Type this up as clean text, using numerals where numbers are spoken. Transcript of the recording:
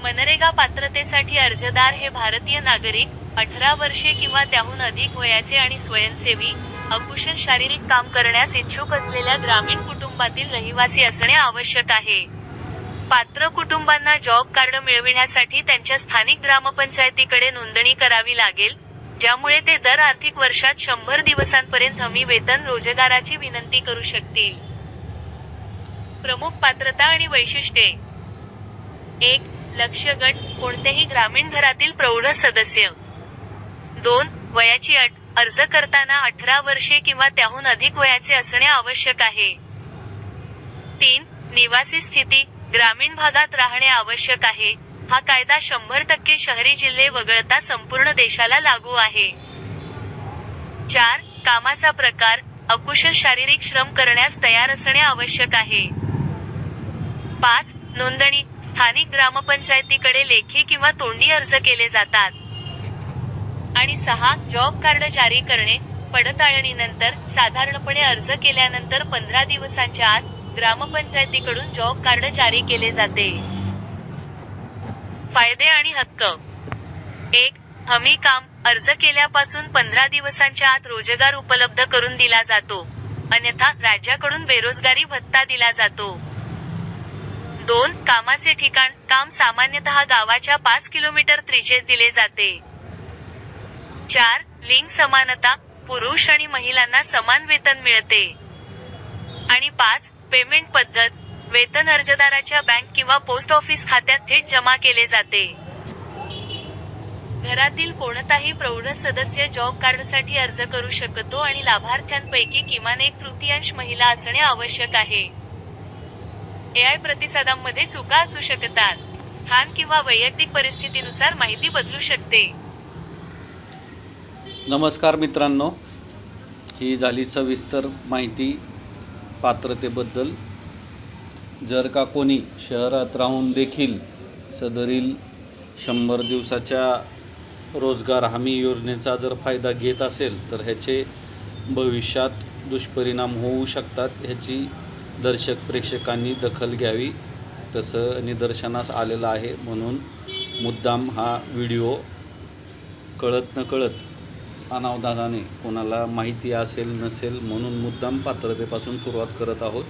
मनरेगा पात्रतेसाठी अर्जदार हे भारतीय नागरिक, 18 वर्षे किंवा त्याहून अधिक वयाचे आणि स्वयंसेवी, अकुशल शारीरिक काम करण्यास इच्छुक असलेल्या ग्रामीण कुटुंबातील रहिवासी असणे आवश्यक आहे. पात्र कुटुंबांना जॉब कार्ड मिळविण्यासाठी त्यांच्या स्थानिक ग्रामपंचायतीकडे नोंदणी करावी लागेल, ज्यामुळे ते दर आर्थिक वर्षात 100 दिवसांपर्यंत हमी वेतन रोजगाराची विनंती करू शकतील. प्रमुख पात्रता आणि वैशिष्ट्ये. 1. लक्ष्य गट, कोणत्याही ग्रामीण घरातील प्रौढ सदस्य. 2. वयाची अट, अर्ज करताना 18 वर्षे किंवा त्याहून अधिक वयाचे असणे आवश्यक आहे. 3. निवासी स्थिती, ग्रामीण भागात राहणे आवश्यक आहे. हा कायदा 100% शहरी जिल्हे वगळता संपूर्ण देशाला लागू आहे. 4. कामाचा प्रकार, अकुशल शारीरिक श्रम करण्यास तयार असणे आवश्यक आहे. 5. नोंदणी, स्थानिक ग्रामपंचायतीकडे लेखी किंवा तोंडी अर्ज केले जातात. आणि 6. जॉब कार्ड जारी करणे, पडताळणीनंतर, साधारणपणे अर्ज केल्यानंतर 15 दिवसांच्या आत, ग्रामपंचायतीकडून जॉब कार्ड जारी केले जाते. फायदे आणि हक्क. 1. हमी काम, अर्ज केल्यापासून 15 दिवसांच्या आत रोजगार उपलब्ध करून दिला जातो, अन्यथा राज्याकडून बेरोजगारी भत्ता दिला जातो. 2. कामाचे ठिकाण, काम सामान्यतः गावाच्या 5 किलोमीटर त्रिज्येत दिले जाते. 4. लिंग समानता, पुरुष आणि महिलांना समान वेतन मिळते. आणि 5. पेमेंट पद्धत, वेतन अर्जदाराच्या बँक किंवा पोस्ट ऑफिस खात्यात थेट जमा केले जाते. घरातील कोणताही प्रौढ सदस्य जॉब कार्डसाठी अर्ज करू शकतो आणि लाभार्थ्यांपैकी किमान 1/3 महिला असणे आवश्यक आहे. AI प्रतिसादांमध्ये चुका असू शकतात. स्थान किंवा वैयक्तिक परिस्थितीनुसार माहिती बदलू शकते. नमस्कार मित्रांनो, ही झाली सविस्तर माहिती पात्रतेबद्दल. जर का कोणी शहरात राहून देखील सदरील 100 दिवसाच्या रोजगार हमी योजनेचा जर फायदा घेत असेल तर ह्याचे भविष्यात दुष्परिणाम होऊ शकतात. ह्याची दर्शक प्रेक्षकांनी दखल घ्यावी, तसं निदर्शनास आलेलं आहे. म्हणून मुद्दाम हा व्हिडिओ कळत नकळत अनावधानाने कोणाला माहिती असेल नसेल म्हणून मुद्दाम पात्रतेपासून सुरुवात करत आहोत.